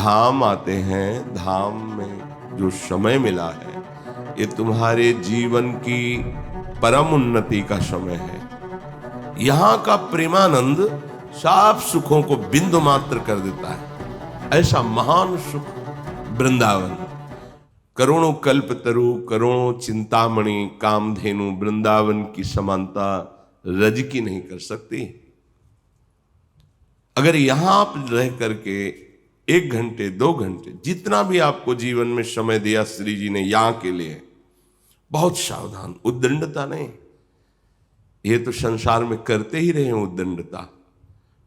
धाम आते हैं, धाम में जो समय मिला है ये तुम्हारे जीवन की परम उन्नति का समय है। यहां का प्रेमानंद सब सुखों को बिंदु मात्र कर देता है। ऐसा महान सुख वृंदावन, करोड़ों कल्पतरु, करोड़ों चिंतामणि, कामधेनु वृंदावन की समानता रज की नहीं कर सकती। अगर यहां आप रह करके 1 घंटे 2 घंटे जितना भी आपको जीवन में समय दिया श्री जी ने यहां के लिए, बहुत सावधान, उद्दंडता नहीं। ये तो संसार में करते ही रहे हैं उद्दंडता,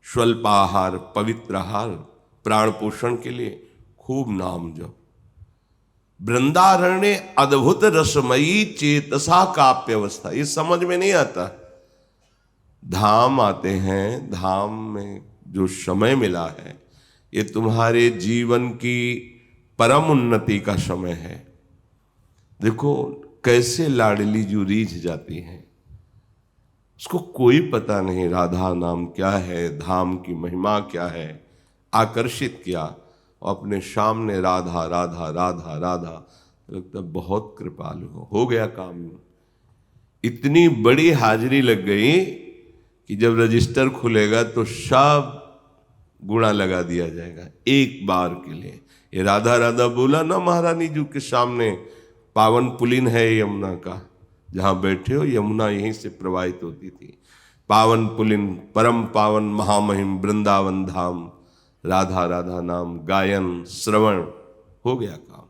स्वल्पाहार, पवित्र आहार, प्राण पोषण के लिए खूब नाम जप। वृंदारण्य अद्भुत रसमयी चेतसा काप्य अवस्था, ये समझ में नहीं आता। धाम आते हैं, धाम में जो समय मिला है ये तुम्हारे जीवन की परम उन्नति का समय है। देखो कैसे लाडली जो रीझ जाती है, उसको कोई पता नहीं राधा नाम क्या है, धाम की महिमा क्या है, आकर्षित किया और अपने सामने राधा राधा राधा राधा, लगता बहुत कृपालु हो गया काम। इतनी बड़ी हाजिरी लग गई कि जब रजिस्टर खुलेगा तो सब गुणा लगा दिया जाएगा एक बार के लिए। ये राधा राधा बोला ना महारानी जी के सामने, पावन पुलिन है यमुना का, जहां बैठे हो यमुना यहीं से प्रवाहित होती थी। पावन पुलिन, परम पावन महामहिम वृंदावन धाम, राधा राधा नाम गायन श्रवण, हो गया काम।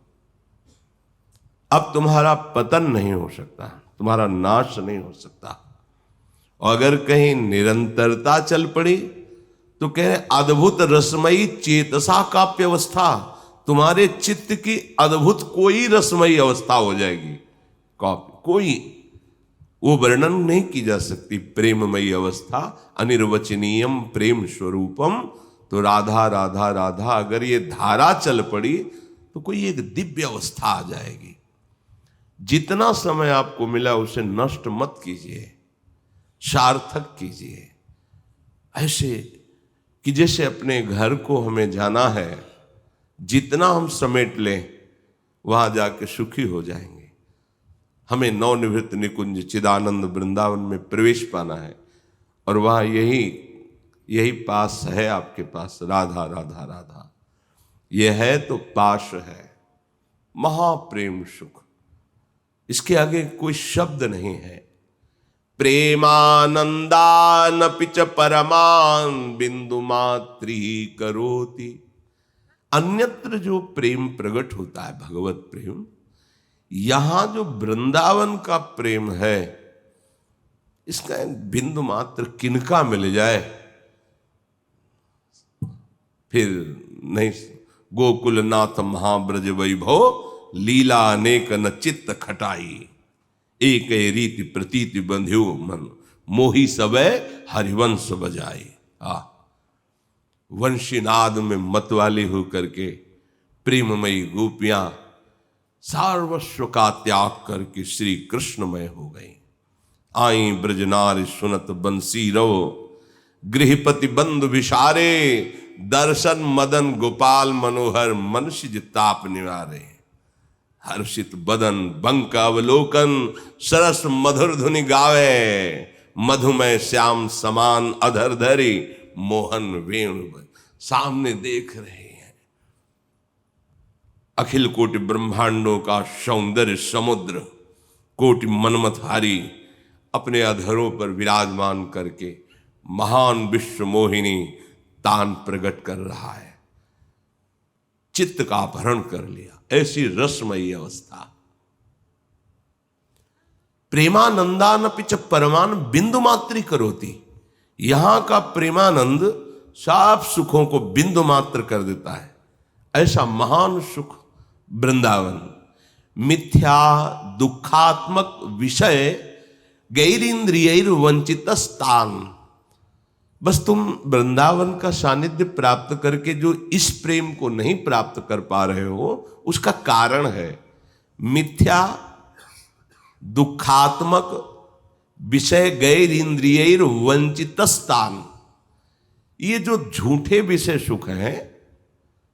अब तुम्हारा पतन नहीं हो सकता, तुम्हारा नाश नहीं हो सकता। और अगर कहीं निरंतरता चल पड़ी तो कह रहे अद्भुत रसमयी चेतसा काप्य अवस्था, तुम्हारे चित्त की अद्भुत कोई रसमयी अवस्था हो जाएगी। काव्य कोई, वो वर्णन नहीं की जा सकती। प्रेममयी अवस्था, अनिर्वचनीयम प्रेम स्वरूपम, तो राधा राधा राधा अगर ये धारा चल पड़ी तो कोई एक दिव्य अवस्था आ जाएगी। जितना समय आपको मिला उसे नष्ट मत कीजिए, सार्थक कीजिए। ऐसे कि जैसे अपने घर को हमें जाना है, जितना हम समेट लें वहां जाके सुखी हो जाएंगे। हमें नवनिवृत्त निकुंज चिदानंद वृंदावन में प्रवेश पाना है और वहां यही पास है आपके पास, राधा राधा राधा। यह है तो पाश है, महाप्रेम सुख, इसके आगे कोई शब्द नहीं है। प्रेमानंदानपि च परमान बिंदु मात्री करोति। अन्यत्र जो प्रेम प्रकट होता है भगवत प्रेम, यहां जो वृंदावन का प्रेम है इसका एक बिंदु मात्र किनका मिल जाए फिर नहीं। गोकुलनाथ महाब्रज वैभव, लीला अनेक न चित्त खटाई, एक रीति प्रतीति बंध्यो मन, मोही सबे हरिवंश बजाई। वंशीनाद में मतवाली होकर के प्रेममयी गोपियां सर्वस्व का त्याग करके श्री कृष्णमय हो गई। आई ब्रजनार सुनत बंसी रो, गृहपति बंधु विशारे, दर्शन मदन गोपाल मनोहर, मनुष्य ताप निवारे। हर्षित बदन बंक अवलोकन, सरस मधुर धुनि गावे, मधुमय श्याम समान अधर धरी, मोहन वेणु। सामने देख रहे हैं अखिल कोटि ब्रह्मांडों का सौंदर्य समुद्र, कोटि मनमथहारी अपने अधरों पर विराजमान करके महान विश्व मोहिनी तान प्रकट कर रहा है। चित्त का अपहरण कर लिया, ऐसी रसमयी अवस्था। प्रेमानंदानपि च परमान बिंदु मात्री करोति। यहां का प्रेमानंद सब सुखों को बिंदु मात्र कर देता है। ऐसा महान सुख वृंदावन। मिथ्या दुखात्मक विषय गैरिंद्रियर वंचित स्थान। बस तुम वृंदावन का सानिध्य प्राप्त करके जो इस प्रेम को नहीं प्राप्त कर पा रहे हो, उसका कारण है मिथ्या दुखात्मक विषय गैर इंद्रियर वंचित स्थान। ये जो झूठे विषय सुख हैं,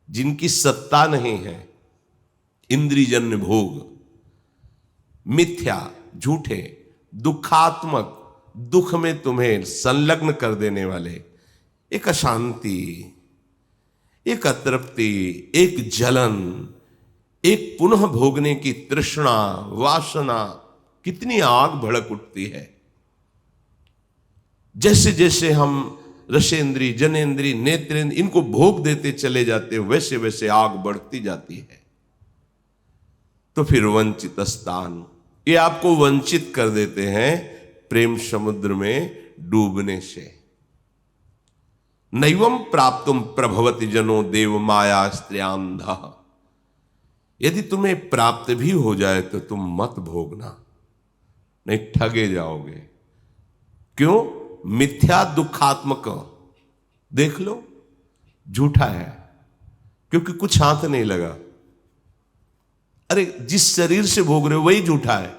जिनकी सत्ता नहीं है, इंद्रियजन्य भोग, मिथ्या, झूठे, दुखात्मक, दुख में तुम्हें संलग्न कर देने वाले, एक अशांति, एक अतृप्ति, एक जलन, एक पुनः भोगने की तृष्णा, वासना, कितनी आग भड़क उठती है। जैसे जैसे हम रसेंद्री, जनेन्द्री, नेत्रेंद्र इनको भोग देते चले जाते वैसे वैसे आग बढ़ती जाती है। तो फिर वंचित स्थान, ये आपको वंचित कर देते हैं प्रेम समुद्र में डूबने से। नैवम प्राप्तुम प्रभवति जनो देव माया स्त्रियांधः, यदि तुम्हें प्राप्त भी हो जाए तो तुम मत भोगना, नहीं ठगे जाओगे। क्यों? मिथ्या दुखात्मक, देख लो झूठा है, क्योंकि कुछ हाथ नहीं लगा। अरे जिस शरीर से भोग रहे हो वही झूठा है।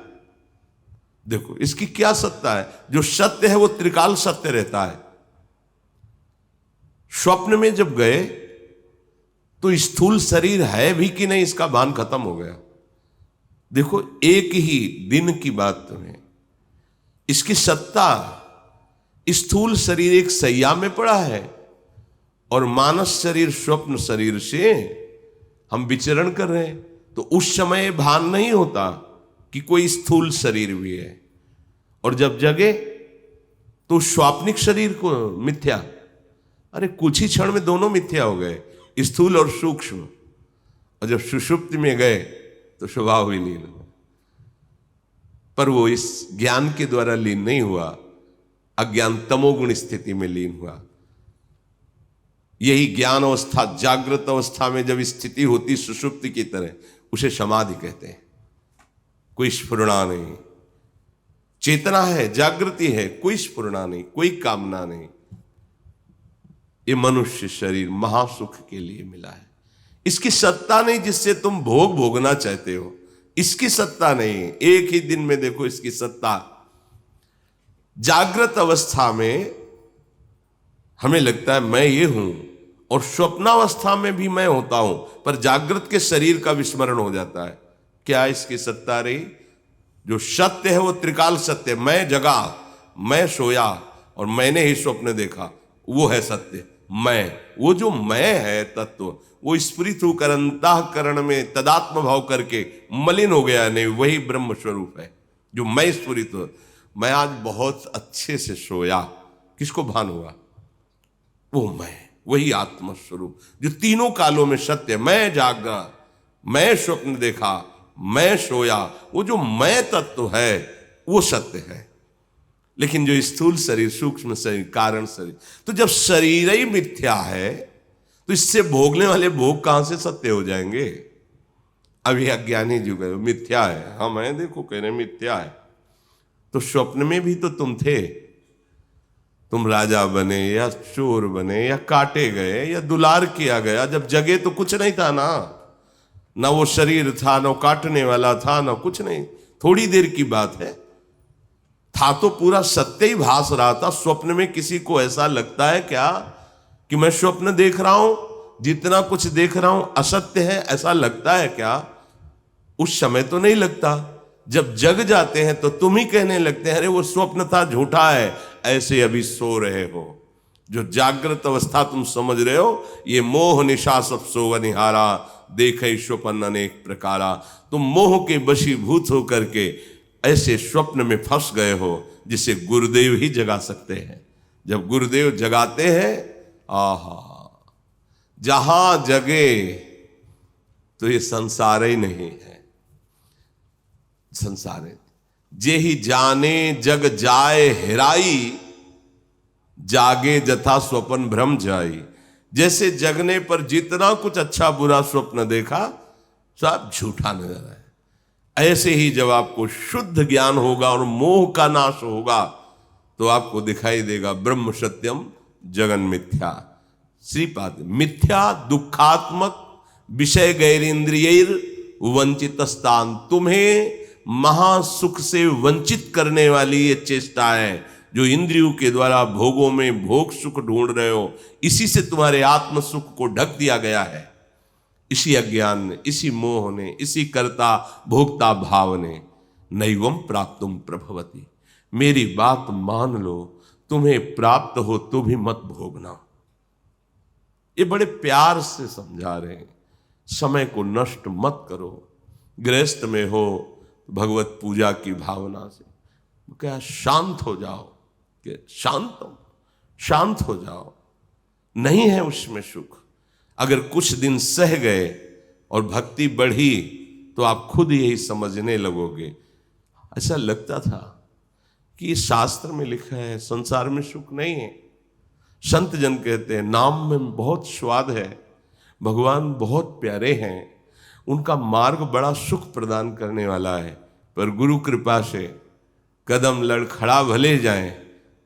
देखो इसकी क्या सत्ता है? जो सत्य है वो त्रिकाल सत्य रहता है। स्वप्न में जब गए तो स्थूल शरीर है भी कि नहीं इसका भान खत्म हो गया। देखो एक ही दिन की बात तुम्हें, इसकी सत्ता, स्थूल शरीर एक सैया में पड़ा है और मानस शरीर स्वप्न शरीर से हम विचरण कर रहे हैं। तो उस समय भान नहीं होता कि कोई स्थूल शरीर भी है, और जब जगे तो स्वाप्निक शरीर को मिथ्या। अरे कुछ ही क्षण में दोनों मिथ्या हो गए, स्थूल और सूक्ष्म। और जब सुषुप्ति में गए तो स्वभाव ही लीन हुआ। पर वो इस ज्ञान के द्वारा लीन नहीं हुआ, अज्ञान तमोगुण स्थिति में लीन हुआ। यही ज्ञान अवस्था, जागृत अवस्था में जब स्थिति होती सुषुप्ति की तरह, उसे समाधि कहते हैं। कोई स्फुरणा नहीं, चेतना है, जागृति है, कोई स्फुरणा नहीं, कोई कामना नहीं। ये मनुष्य शरीर महासुख के लिए मिला है। इसकी सत्ता नहीं जिससे तुम भोग भोगना चाहते हो, इसकी सत्ता नहीं। एक ही दिन में देखो इसकी सत्ता। जागृत अवस्था में हमें लगता है मैं ये हूं, और स्वप्नावस्था में भी मैं होता हूं, पर जागृत के शरीर का विस्मरण हो जाता है। क्या इसकी सत्ता रही? जो सत्य है वो त्रिकाल सत्य। मैं जगा, मैं सोया और मैंने ही स्वप्न देखा, वो है सत्य। मैं, वो जो मैं है तत्व, वो स्फुरित होकर अंतःकरण में तदात्म भाव करके मलिन हो गया नहीं, वही ब्रह्म स्वरूप है जो मैं स्फुरित हो। मैं आज बहुत अच्छे से सोया, किसको भान हुआ? वो मैं, वही आत्म स्वरूप जो तीनों कालों में सत्य। मैं जागा, मैं स्वप्न देखा, मैं सोया, वो जो मैं तत्व है वो सत्य है। लेकिन जो स्थूल शरीर, सूक्ष्म शरीर, कारण शरीर, तो जब शरीर ही मिथ्या है तो इससे भोगने वाले भोग कहां से सत्य हो जाएंगे? अभी अज्ञानी युग है, मिथ्या है। हाँ मैं देखो कह रहे मिथ्या है। तो स्वप्न में भी तो तुम थे, तुम राजा बने या चोर बने या काटे गए या दुलार किया गया। जब जगे तो कुछ नहीं था ना वो शरीर था, ना काटने वाला था, ना कुछ नहीं। थोड़ी देर की बात है, था तो पूरा सत्य ही भास रहा था। स्वप्न में किसी को ऐसा लगता है क्या कि मैं स्वप्न देख रहा हूं, जितना कुछ देख रहा हूं असत्य है, ऐसा लगता है क्या? उस समय तो नहीं लगता। जब जग जाते हैं तो तुम ही कहने लगते हैं अरे वो स्वप्न था, झूठा है, ऐसे अभी सो रहे हो। जो जागृत अवस्था तुम समझ रहे हो, ये मोह निशा सब सोवनिहारा, देखे स्वप्न अनेक प्रकारा। तुम मोह के वशीभूत होकर के ऐसे स्वप्न में फंस गए हो जिसे गुरुदेव ही जगा सकते हैं। जब गुरुदेव जगाते हैं, आहा, जहां जगे तो ये संसार ही नहीं है। संसार है जे ही जाने जग जाए हेराई, जागे जथा स्वप्न भ्रम जाई। जैसे जगने पर जितना कुछ अच्छा बुरा स्वप्न देखा सब झूठा नजर आए, ऐसे ही जब आपको शुद्ध ज्ञान होगा और मोह का नाश होगा तो आपको दिखाई देगा ब्रह्म सत्यम जगन मिथ्या। श्रीपाद मिथ्या दुखात्मक विषय गैरेंद्रियर वंचित स्थान। तुम्हें महासुख से वंचित करने वाली ये चेष्टा है जो इंद्रियों के द्वारा भोगों में भोग सुख ढूंढ रहे हो, इसी से तुम्हारे आत्म सुख को ढक दिया गया है। इसी अज्ञान ने, इसी मोह ने, इसी कर्ता भोक्ता भाव ने नैवम प्राप्तुम प्रभवती। मेरी बात मान लो, तुम्हें प्राप्त हो तो भी मत भोगना। ये बड़े प्यार से समझा रहे हैं, समय को नष्ट मत करो। गृहस्थ में हो भगवत पूजा की भावना से क्या शांत हो जाओ, कि शांत हो जाओ। नहीं है उसमें सुख। अगर कुछ दिन सह गए और भक्ति बढ़ी तो आप खुद यही समझने लगोगे। ऐसा लगता था कि शास्त्र में लिखा है संसार में सुख नहीं है। संत जन कहते हैं नाम में बहुत स्वाद है, भगवान बहुत प्यारे हैं, उनका मार्ग बड़ा सुख प्रदान करने वाला है, पर गुरु कृपा से कदम लड़खड़ा भले जाएं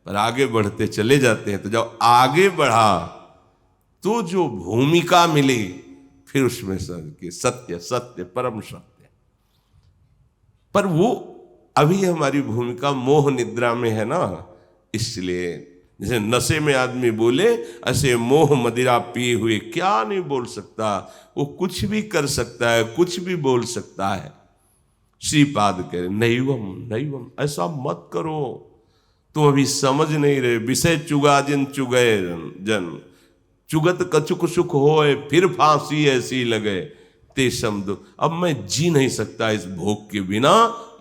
पर आगे बढ़ते चले जाते हैं। तो जब आगे बढ़ा तो जो भूमिका मिली फिर उसमें सत्य सत्य परम सत्य। पर वो अभी हमारी भूमिका मोह निद्रा में है ना, इसलिए जैसे नशे में आदमी बोले ऐसे मोह मदिरा पिए हुए क्या नहीं बोल सकता। वो कुछ भी कर सकता है, कुछ भी बोल सकता है। श्रीपाद कह रहे नैवम नैवम, ऐसा मत करो, तुम अभी समझ नहीं रहे। विषय चुगा जिन चुगए जन, चुगत कछुक सुख होए फिर फांसी ऐसी लगे ते शब्द। अब मैं जी नहीं सकता इस भोग के बिना,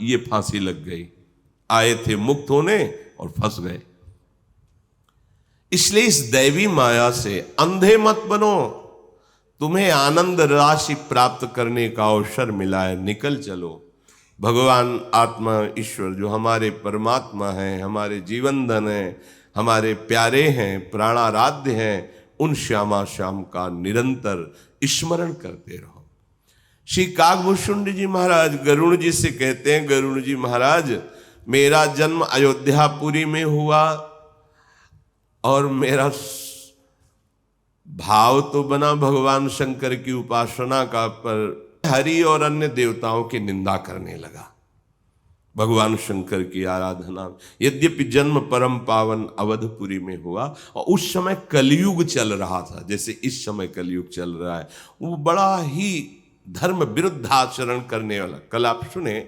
ये फांसी लग गई। आए थे मुक्त होने और फंस गए। इसलिए इस दैवी माया से अंधे मत बनो। तुम्हें आनंद राशि प्राप्त करने का अवसर मिला है, निकल चलो। भगवान आत्मा ईश्वर जो हमारे परमात्मा हैं, हमारे जीवन धन हैं, हमारे प्यारे हैं, प्राणाराध्य हैं, उन श्यामा श्याम का निरंतर स्मरण करते रहो। श्री काकभूषुंड जी महाराज गरुड़ जी से कहते हैं, गरुड़ जी महाराज मेरा जन्म अयोध्यापुरी में हुआ और मेरा भाव तो बना भगवान शंकर की उपासना का, पर हरि और अन्य देवताओं की निंदा करने लगा भगवान शंकर की आराधना। यद्यपि जन्म परम पावन अवधपुरी में हुआ और उस समय कलयुग चल रहा था, जैसे इस समय कलयुग चल रहा है। वो बड़ा ही धर्म विरुद्ध आचरण करने वाला। कल आप सुने,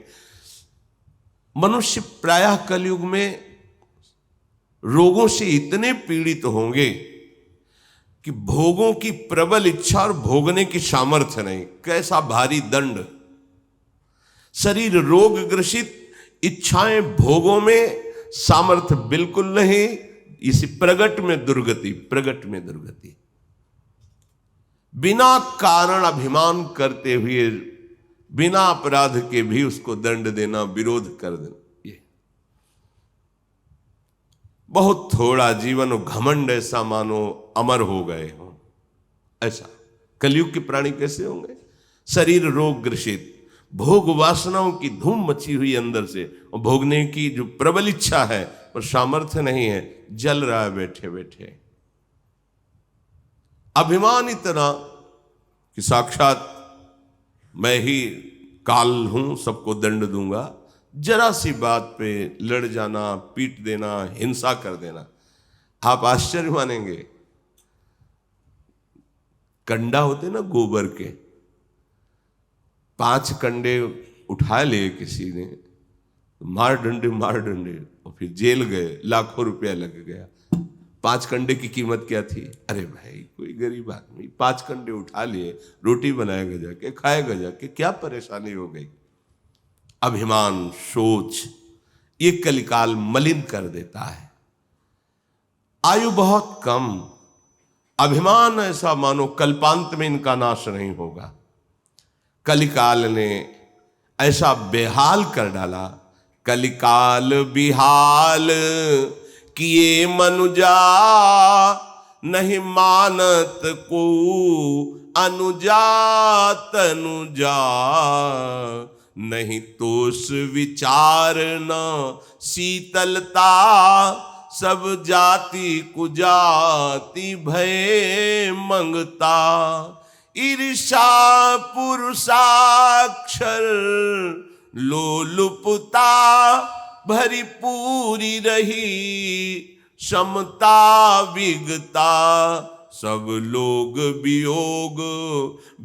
मनुष्य प्रायः कलयुग में रोगों से इतने पीड़ित होंगे कि भोगों की प्रबल इच्छा और भोगने की सामर्थ्य नहीं। कैसा भारी दंड। शरीर रोग ग्रसित, इच्छाएं भोगों में, सामर्थ्य बिल्कुल नहीं। इसी प्रगट में दुर्गति, प्रगट में दुर्गति। बिना कारण अभिमान करते हुए, बिना अपराध के भी उसको दंड देना, विरोध कर देना, ये बहुत थोड़ा जीवन घमंड ऐसा मानो अमर हो गए हों। ऐसा कलयुग के प्राणी कैसे होंगे? शरीर रोग ग्रसित, भोग वासनाओं की धूम मची हुई अंदर से, और भोगने की जो प्रबल इच्छा है पर सामर्थ्य नहीं है, जल रहा है बैठे बैठे। अभिमान इतना कि साक्षात मैं ही काल हूं, सबको दंड दूंगा। जरा सी बात पे लड़ जाना, पीट देना, हिंसा कर देना। आप आश्चर्य मानेंगे, कंडा होते ना गोबर के, 5 कंडे उठा लिए किसी ने, मार डंडे और फिर जेल गए, लाखों रुपया लग गया। 5 कंडे की कीमत क्या थी? अरे भाई कोई गरीब आदमी 5 कंडे उठा लिए, रोटी बनाएगा जाके, खाएगा जाके, क्या परेशानी हो गई? अभिमान, सोच, ये कलिकाल मलिन कर देता है। आयु बहुत कम, अभिमान ऐसा मानो कल्पांत में इनका नाश नहीं होगा। कलिकाल ने ऐसा बेहाल कर डाला। कलिकाल बिहाल किए मनुजा, नहीं मानत को अनुजा तनुजा। नहीं तोष विचार न शीतलता, सब जाति कुजाति भय मंगता। ईर्षा पुरुषाक्षर लोलुपता, भरी पूरी रही समता विगता। सब लोग वियोग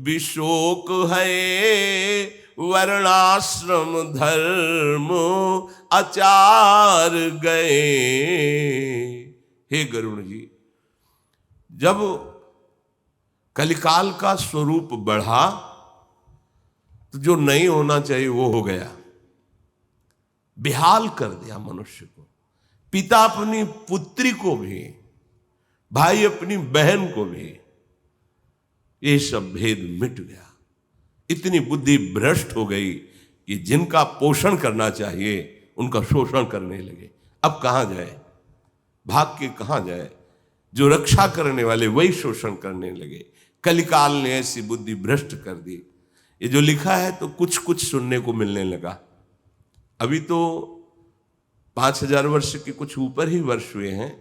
विशोक है, वर्णाश्रम धर्म आचार गए। हे गरुड़ जी, जब कलिकाल का स्वरूप बढ़ा तो जो नहीं होना चाहिए वो हो गया, बेहाल कर दिया मनुष्य को। पिता अपनी पुत्री को भी, भाई अपनी बहन को भी, ये सब भेद मिट गया। इतनी बुद्धि भ्रष्ट हो गई कि जिनका पोषण करना चाहिए उनका शोषण करने लगे। अब कहां जाए, भाग के कहां जाए? जो रक्षा करने वाले वही शोषण करने लगे। कलिकाल ने ऐसी बुद्धि भ्रष्ट कर दी। ये जो लिखा है तो कुछ कुछ सुनने को मिलने लगा। अभी तो 5,000 वर्ष के कुछ ऊपर ही वर्ष हुए हैं।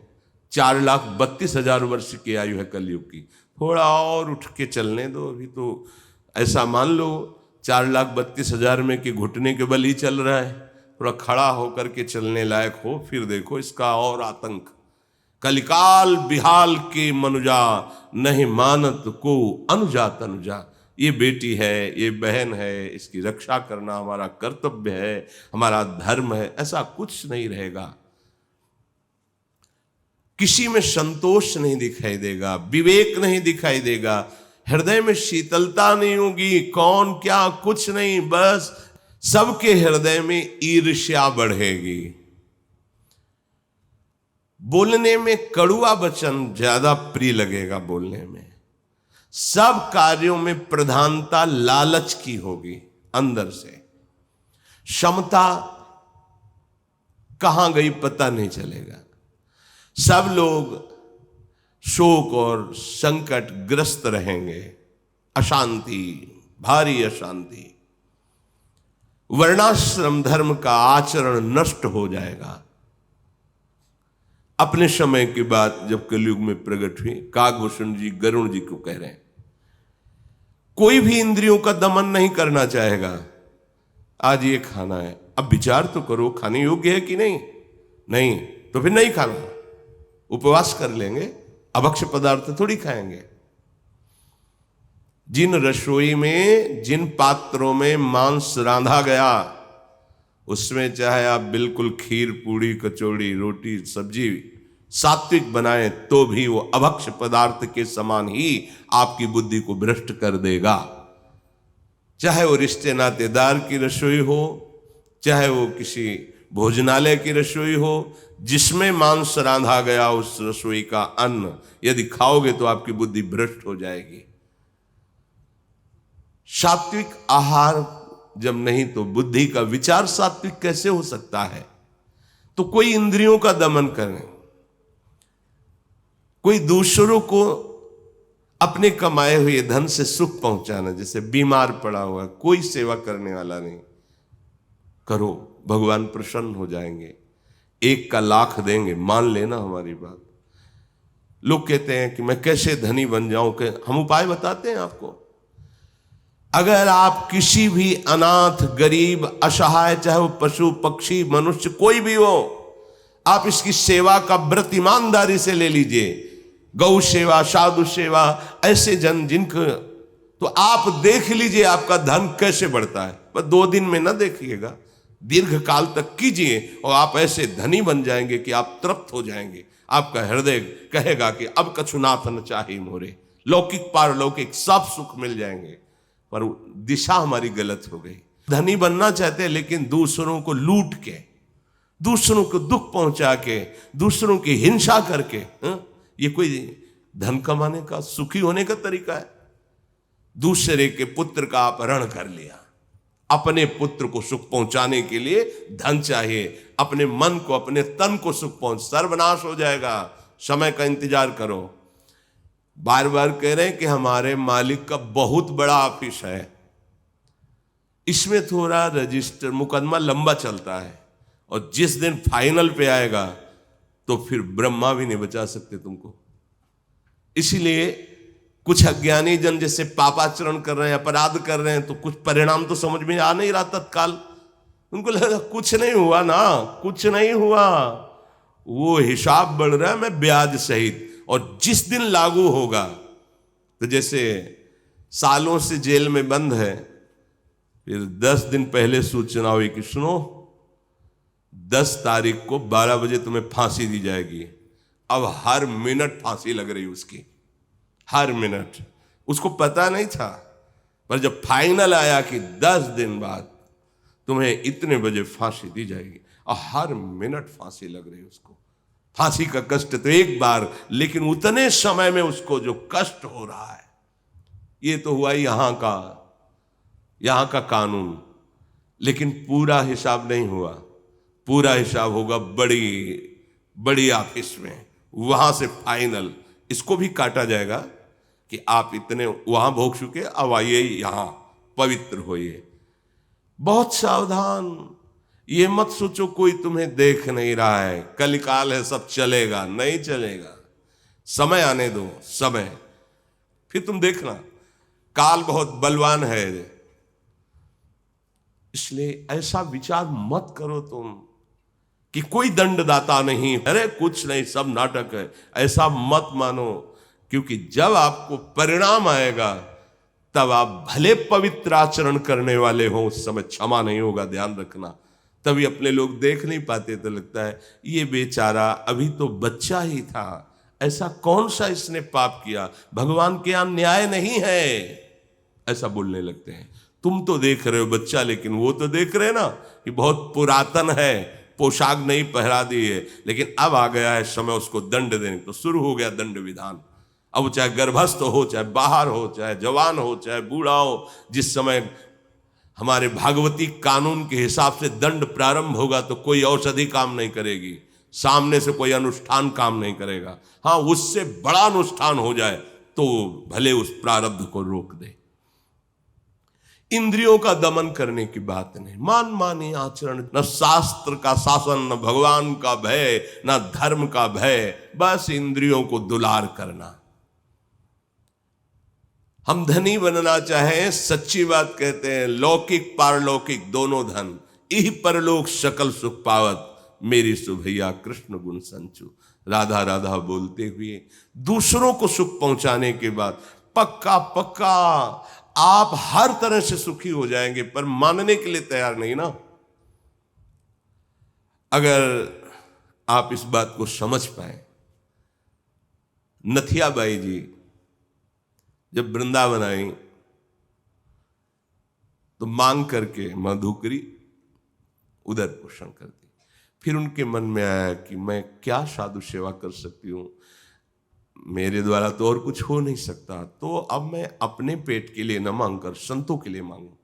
4,32,000 वर्ष की आयु है कलयुग की। थोड़ा और उठ के चलने दो। अभी तो ऐसा मान लो 4,32,000 में कि घुटने के बल ही चल रहा है। थोड़ा खड़ा होकर के चलने लायक हो, फिर देखो इसका और आतंक। कलिकाल बिहाल के मनुजा, नहीं मानत को अनुजा तनुजा। ये बेटी है, ये बहन है, इसकी रक्षा करना हमारा कर्तव्य है, हमारा धर्म है। ऐसा कुछ नहीं रहेगा। किसी में संतोष नहीं दिखाई देगा, विवेक नहीं दिखाई देगा, हृदय में शीतलता नहीं होगी। कौन क्या कुछ नहीं, बस सबके हृदय में ईर्ष्या बढ़ेगी। बोलने में कड़ुआ वचन ज्यादा प्रिय लगेगा बोलने में। सब कार्यों में प्रधानता लालच की होगी अंदर से। क्षमता कहां गई पता नहीं चलेगा। सब लोग शोक और संकट ग्रस्त रहेंगे। अशांति, भारी अशांति। वर्णाश्रम धर्म का आचरण नष्ट हो जाएगा। अपने समय की बात जब कलयुग में प्रकट हुई, काकभूषण जी गरुड़ जी को कह रहे हैं, कोई भी इंद्रियों का दमन नहीं करना चाहेगा। आज ये खाना है, अब विचार तो करो खाने योग्य है कि नहीं। नहीं तो फिर नहीं खाना, उपवास कर लेंगे, अभक्ष्य पदार्थ थोड़ी खाएंगे। जिन रसोई में, जिन पात्रों में मांस रांधा गया, उसमें चाहे आप बिल्कुल खीर, पूड़ी, कचौड़ी, रोटी, सब्जी सात्विक बनाएं तो भी वो अभक्ष्य पदार्थ के समान ही आपकी बुद्धि को भ्रष्ट कर देगा। चाहे वो रिश्ते नातेदार की रसोई हो, चाहे वो किसी भोजनालय की रसोई हो, जिसमें मांस रांधा गया उस रसोई का अन्न यदि खाओगे तो आपकी बुद्धि भ्रष्ट हो जाएगी। सात्विक आहार जब नहीं तो बुद्धि का विचार सात्विक कैसे हो सकता है? तो कोई इंद्रियों का दमन करें, कोई दूसरों को अपने कमाए हुए धन से सुख पहुंचाना। जैसे बीमार पड़ा हुआ, कोई सेवा करने वाला नहीं, करो, भगवान प्रसन्न हो जाएंगे। 1 का लाख देंगे, मान लेना हमारी बात। लोग कहते हैं कि मैं कैसे धनी बन जाऊं, कि हम उपाय बताते हैं आपको। अगर आप किसी भी अनाथ, गरीब, असहाय, चाहे वो पशु, पक्षी, मनुष्य कोई भी हो, आप इसकी सेवा का व्रत ईमानदारी से ले लीजिए। गौ सेवा, साधु सेवा, ऐसे जन जिनको, तो आप देख लीजिए आपका धन कैसे बढ़ता है। बस 2 दिन में ना देखिएगा, दीर्घ काल तक कीजिए और आप ऐसे धनी बन जाएंगे कि आप तृप्त हो जाएंगे। आपका हृदय कहेगा कि अब कछु नाथ न चाहे मोरे। लौकिक पारलौकिक सब सुख मिल जाएंगे। पर दिशा हमारी गलत हो गई। धनी बनना चाहते हैं लेकिन दूसरों को लूट के, दूसरों को दुख पहुंचा के, दूसरों की हिंसा करके, ये कोई धन कमाने का, सुखी होने का तरीका है? दूसरे के पुत्र का अपहरण कर लिया। अपने पुत्र को सुख पहुंचाने के लिए धन चाहिए, अपने मन को, अपने तन को सुख पहुंच, सर्वनाश हो जाएगा। समय का इंतजार करो। बार बार कह रहे हैं कि हमारे मालिक का बहुत बड़ा ऑफिस है, इसमें थोड़ा रजिस्टर, मुकदमा लंबा चलता है, और जिस दिन फाइनल पे आएगा तो फिर ब्रह्मा भी नहीं बचा सकते तुमको। इसीलिए कुछ अज्ञानी जन जैसे पापाचरण कर रहे हैं, अपराध कर रहे हैं, तो कुछ परिणाम तो समझ में आ नहीं रहा तत्काल। उनको लगा कुछ नहीं हुआ ना, कुछ नहीं हुआ, वो हिसाब बढ़ रहा है, मैं ब्याज सहित। और जिस दिन लागू होगा, तो जैसे सालों से जेल में बंद है, फिर 10 दिन पहले सूचना हुई कि सुनो 10 तारीख को 12 बजे तुम्हें फांसी दी जाएगी। अब हर मिनट फांसी लग रही उसकी, हर मिनट। उसको पता नहीं था, पर जब फाइनल आया कि 10 दिन बाद तुम्हें इतने बजे फांसी दी जाएगी, और हर मिनट फांसी लग रही उसको। फांसी का कष्ट तो एक बार, लेकिन उतने समय में उसको जो कष्ट हो रहा है, ये तो हुआ यहां का कानून। लेकिन पूरा हिसाब नहीं हुआ, पूरा हिसाब होगा बड़ी ऑफिस में, वहां से फाइनल। इसको भी काटा जाएगा कि आप इतने वहां भोग चुके, अब आइए यहां पवित्र होइए। बहुत सावधान, ये मत सोचो कोई तुम्हें देख नहीं रहा है, कलिकाल है, सब चलेगा। नहीं चलेगा, समय आने दो, समय, फिर तुम देखना। काल बहुत बलवान है, इसलिए ऐसा विचार मत करो तुम कि कोई दंडदाता नहीं, अरे कुछ नहीं, सब नाटक है, ऐसा मत मानो। क्योंकि जब आपको परिणाम आएगा, तब आप भले पवित्र आचरण करने वाले हो, उस समय क्षमा नहीं होगा, ध्यान रखना। तभी अपने लोग देख नहीं पाते, तो लगता है ये बेचारा अभी तो बच्चा ही था, ऐसा कौन सा इसने पाप किया, भगवान के यहां न्याय नहीं है, ऐसा बोलने लगते हैं। तुम तो देख रहे हो बच्चा, लेकिन वो तो देख रहे ना कि बहुत पुरातन है, पोशाक नहीं पहरा दी है, लेकिन अब आ गया है समय उसको दंड देने। तो शुरू हो गया दंड विधान। अब चाहे गर्भस्थ हो, चाहे बाहर हो, चाहे जवान हो, चाहे बूढ़ा हो, जिस समय हमारे भागवती कानून के हिसाब से दंड प्रारंभ होगा, तो कोई औषधि काम नहीं करेगी, सामने से कोई अनुष्ठान काम नहीं करेगा। हाँ, उससे बड़ा अनुष्ठान हो जाए तो भले उस प्रारब्ध को रोक दे। इंद्रियों का दमन करने की बात नहीं, मानी आचरण, न शास्त्र का शासन, न भगवान का भय, न धर्म का भय, बस इंद्रियों को दुलार करना। हम धनी बनना चाहें, सच्ची बात कहते हैं, लौकिक पारलौकिक दोनों धन, इह परलोक सकल सुख पावत, मेरी सुभैया कृष्ण गुण संचु। राधा राधा बोलते हुए दूसरों को सुख पहुंचाने के बाद पक्का आप हर तरह से सुखी हो जाएंगे, पर मानने के लिए तैयार नहीं ना। अगर आप इस बात को समझ पाए, नथियाबाई जी जब वृंदावन आई तो मांग करके मधुकरी उदर पोषण करती। फिर उनके मन में आया कि मैं क्या साधु सेवा कर सकती हूँ, मेरे द्वारा तो और कुछ हो नहीं सकता, तो अब मैं अपने पेट के लिए न मांग कर संतों के लिए मांगू।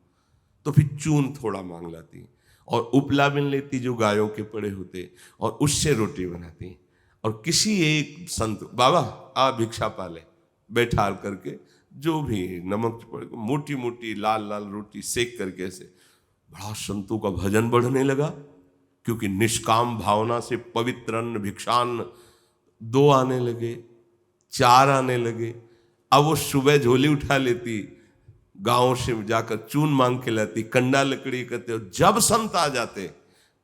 तो फिर चून थोड़ा मांग लाती और उपला बिन लेती जो गायों के पड़े होते, और उससे रोटी बनाती, और किसी एक संत, बाबा आ भिक्षा पाले, बैठा करके जो भी नमक पड़े, मोटी मोटी लाल लाल रोटी सेक करके ऐसे। बड़ा संतों का भजन बढ़ने लगा, क्योंकि निष्काम भावना से पवित्र अन्न भिक्षान्न 2 आने लगे, 4 आने लगे। अब वो सुबह झोली उठा लेती, गांव से जाकर चून मांग के लाती, कंडा लकड़ी करते, और जब संत आ जाते,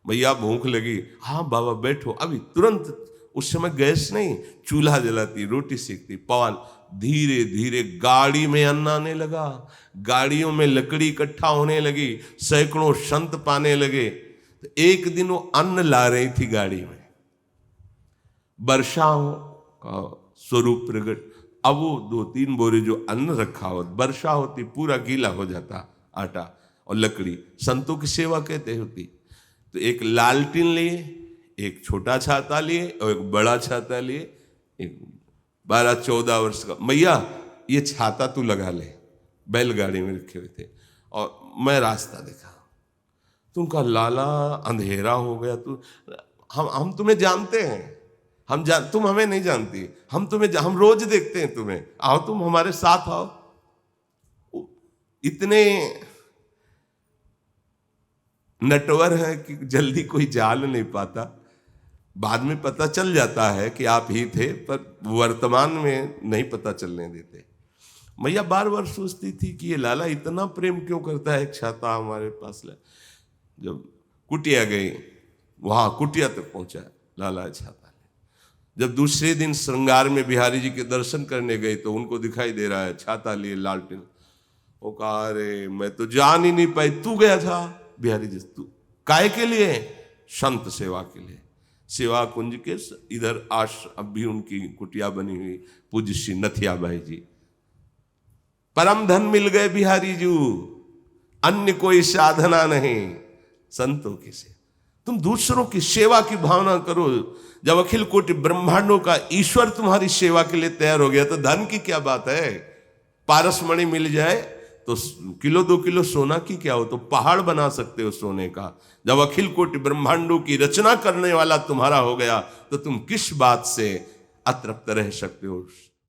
भैया भूख लगी, हाँ बाबा बैठो, अभी तुरंत। उस समय गैस नहीं, चूल्हा जलाती, रोटी सेकती, पवाल। धीरे धीरे गाड़ी में अन्न आने लगा, गाड़ियों में लकड़ी इकट्ठा होने लगी, सैकड़ों संत पाने लगे। तो एक दिन वो अन्न ला रही थी गाड़ी में, वर्षा का स्वरूप प्रकट। अब वो 2-3 बोरे जो अन्न रखा हो, वर्षा होती पूरा गीला हो जाता आटा और लकड़ी। संतों की सेवा कहते होती। तो एक लालटीन लिए, एक छोटा छाता लिए और एक बड़ा छाता लिए। एक 12-14 वर्ष का, मैया ये छाता तू लगा ले, बैलगाड़ी में रखे हुए थे। और मैं रास्ता देखा, तुमका लाला अंधेरा हो गया, तू हम तुम्हें जानते हैं, तुम हमें नहीं जानती, हम रोज देखते हैं तुम्हें, आओ तुम हमारे साथ आओ। इतने नटवर है कि जल्दी कोई जान नहीं पाता। बाद में पता चल जाता है कि आप ही थे, पर वर्तमान में नहीं पता चलने देते। मैया बार बार सोचती थी कि ये लाला इतना प्रेम क्यों करता है, एक छाता हमारे पास ले। जब कुटिया गई, वहां कुटिया तक पहुंचा लाला छाता ले, जब दूसरे दिन श्रृंगार में बिहारी जी के दर्शन करने गए तो उनको दिखाई दे रहा है छाता लिए लालटेन। वो कहा अरे मैं तो जान ही नहीं पाई, तू गया था? बिहारी जी तू काय के लिए? संत सेवा के लिए। सेवा कुंज के इधर अब भी उनकी कुटिया बनी हुई, पूज्य श्री नथिया भाई जी। परम धन मिल गए बिहारी जी, अन्य कोई साधना नहीं, संतों की सेवा। तुम दूसरों की सेवा की भावना करो। जब अखिल कोटि ब्रह्मांडों का ईश्वर तुम्हारी सेवा के लिए तैयार हो गया तो धन की क्या बात है? पारसमणि मिल जाए तो किलो 2 किलो सोना की क्या हो, तो पहाड़ बना सकते हो सोने का। जब अखिल कोटि ब्रह्मांडों की रचना करने वाला तुम्हारा हो गया तो तुम किस बात से अतृप्त रह सकते हो?